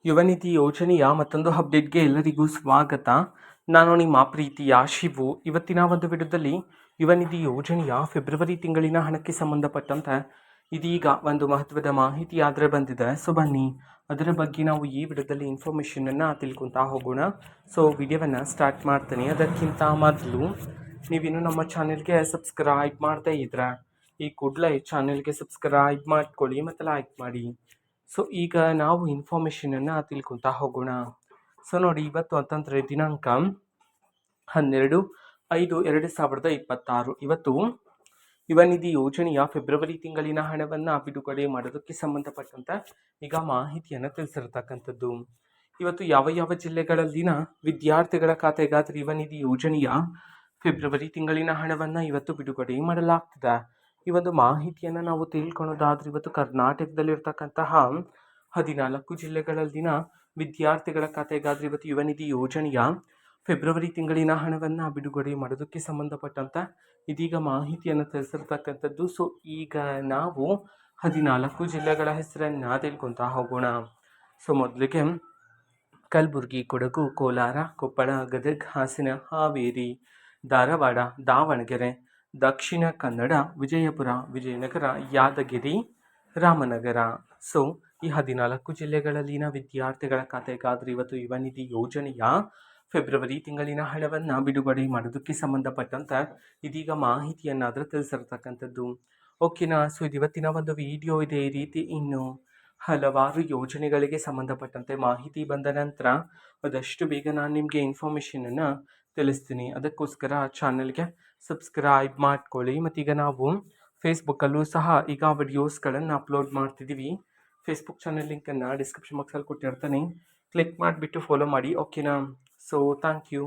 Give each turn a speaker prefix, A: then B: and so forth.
A: ಯುವ ನಿಧಿ ಯೋಜನೆಯ ಮತ್ತೊಂದು ಅಪ್ಡೇಟ್ಗೆ ಎಲ್ಲರಿಗೂ ಸ್ವಾಗತ. ನಾನು ನಿಮ್ಮ ಪ್ರೀತಿಯ ಶಿವು. ಇವತ್ತಿನ ಒಂದು ವಿಡಿಯೋದಲ್ಲಿ ಯುವ ನಿಧಿ ಯೋಜನೆಯ ಫೆಬ್ರವರಿ ತಿಂಗಳಿನ ಹಣಕ್ಕೆ ಸಂಬಂಧಪಟ್ಟಂತೆ ಇದೀಗ ಒಂದು ಮಹತ್ವದ ಮಾಹಿತಿ ಆದರೆ ಬಂದಿದೆ. ಸೊ ಬನ್ನಿ ಅದರ ಬಗ್ಗೆ ನಾವು ಈ ವಿಡಿಯೋದಲ್ಲಿ ಇನ್ಫಾರ್ಮೇಷನನ್ನು ತಿಳ್ಕೊತಾ ಹೋಗೋಣ. ಸೊ ವಿಡಿಯೋವನ್ನು ಸ್ಟಾರ್ಟ್ ಮಾಡ್ತೀನಿ. ಅದಕ್ಕಿಂತ ಮೊದಲು ನೀವಿನ್ನು ನಮ್ಮ ಚಾನೆಲ್ಗೆ ಸಬ್ಸ್ಕ್ರೈಬ್ ಮಾಡ್ತಾ ಇದ್ರೆ ಈ ಕೂಡಲೇ ಚಾನೆಲ್ಗೆ ಸಬ್ಸ್ಕ್ರೈಬ್ ಮಾಡ್ಕೊಳ್ಳಿ ಮತ್ತು ಲೈಕ್ ಮಾಡಿ. ಸೊ ಈಗ ನಾವು ಇನ್ಫಾರ್ಮೇಷನನ್ನು ತಿಳ್ಕೊತಾ ಹೋಗೋಣ. ಸೊ ನೋಡಿ, ಇವತ್ತು ಅಂತಂದರೆ ದಿನಾಂಕ 12/5/2026. ಇವತ್ತು ಯುವ ನಿಧಿ ಯೋಜನೆಯ ಫೆಬ್ರವರಿ ತಿಂಗಳಿನ ಹಣವನ್ನು ಬಿಡುಗಡೆ ಮಾಡೋದಕ್ಕೆ ಸಂಬಂಧಪಟ್ಟಂತೆ ಈಗ ಮಾಹಿತಿಯನ್ನು ತಿಳಿಸಿರ್ತಕ್ಕಂಥದ್ದು. ಇವತ್ತು ಯಾವ ಯಾವ ಜಿಲ್ಲೆಗಳಲ್ಲಿನ ವಿದ್ಯಾರ್ಥಿಗಳ ಖಾತೆಗಾದರೆ ಯುವ ನಿಧಿ ಯೋಜನೆಯ ಫೆಬ್ರವರಿ ತಿಂಗಳಿನ ಹಣವನ್ನು ಇವತ್ತು ಬಿಡುಗಡೆ ಮಾಡಲಾಗ್ತದೆ. ಈ ಒಂದು ಮಾಹಿತಿಯನ್ನು ನಾವು ತಿಳ್ಕೊಳ್ಳೋದಾದ್ರೆ ಇವತ್ತು ಕರ್ನಾಟಕದಲ್ಲಿರ್ತಕ್ಕಂತಹ 14 ಜಿಲ್ಲೆಗಳಲ್ಲಿನ ವಿದ್ಯಾರ್ಥಿಗಳ ಖಾತೆಗಾದರೆ ಇವತ್ತು ಯುವ ನಿಧಿ ಯೋಜನೆಯ ಫೆಬ್ರವರಿ ತಿಂಗಳಿನ ಹಣವನ್ನು ಬಿಡುಗಡೆ ಮಾಡೋದಕ್ಕೆ ಸಂಬಂಧಪಟ್ಟಂತೆ ಇದೀಗ ಮಾಹಿತಿಯನ್ನು ತಿಳಿಸಿರ್ತಕ್ಕಂಥದ್ದು. ಸೊ ಈಗ ನಾವು 14 ಜಿಲ್ಲೆಗಳ ಹೆಸರನ್ನು ತಿಳ್ಕೊತಾ ಹೋಗೋಣ. ಸೊ ಮೊದಲಿಗೆ ಕಲಬುರಗಿ, ಕೊಡಗು, ಕೋಲಾರ, ಕೊಪ್ಪಳ, ಗದಗ, ಹಾಸನ, ಹಾವೇರಿ, ಧಾರವಾಡ, ದಾವಣಗೆರೆ, ದಕ್ಷಿಣ ಕನ್ನಡ, ವಿಜಯಪುರ, ವಿಜಯನಗರ, ಯಾದಗಿರಿ, ರಾಮನಗರ. ಸೊ ಈ 14 ಜಿಲ್ಲೆಗಳಲ್ಲಿನ ವಿದ್ಯಾರ್ಥಿಗಳ ಖಾತೆಗಾದರೆ ಇವತ್ತು ಯುವ ನಿಧಿ ಯೋಜನೆಯ ಫೆಬ್ರವರಿ ತಿಂಗಳಿನ ಹಣವನ್ನು ಬಿಡುಗಡೆ ಮಾಡೋದಕ್ಕೆ ಸಂಬಂಧಪಟ್ಟಂತೆ ಇದೀಗ ಮಾಹಿತಿಯನ್ನಾದರೂ ತಿಳಿಸಿರ್ತಕ್ಕಂಥದ್ದು. ಓಕೆನಾ. ಸೊ ಇದು ಇವತ್ತಿನ ಒಂದು ವಿಡಿಯೋ ಇದೆ. ಈ ರೀತಿ ಇನ್ನು ಹಲವಾರು ಯೋಜನೆಗಳಿಗೆ ಸಂಬಂಧಪಟ್ಟಂತೆ ಮಾಹಿತಿ ಬಂದ ನಂತರ ಆದಷ್ಟು ಬೇಗ ನಾನು ನಿಮಗೆ ಇನ್ಫಾರ್ಮೇಷನನ್ನು ತಿಳಿಸ್ತೀನಿ. ಅದಕ್ಕೋಸ್ಕರ ಚಾನಲ್ಗೆ ಸಬ್ಸ್ಕ್ರೈಬ್ ಮಾಡ್ಕೊಳ್ಳಿ. ಮತ್ತೀಗ ನಾವು ಫೇಸ್ಬುಕ್ಕಲ್ಲೂ ಸಹ ಈಗ ವಿಡಿಯೋಸ್ಗಳನ್ನು ಅಪ್ಲೋಡ್ ಮಾಡ್ತಿದ್ದೀವಿ. ಫೇಸ್ಬುಕ್ ಚಾನಲ್ ಲಿಂಕನ್ನು ಡಿಸ್ಕ್ರಿಪ್ಷನ್ ಬಾಕ್ಸಲ್ಲಿ ಕೊಟ್ಟಿರ್ತಾನೆ, ಕ್ಲಿಕ್ ಮಾಡಿಬಿಟ್ಟು ಫಾಲೋ ಮಾಡಿ. ಓಕೆನಾ. So thank you.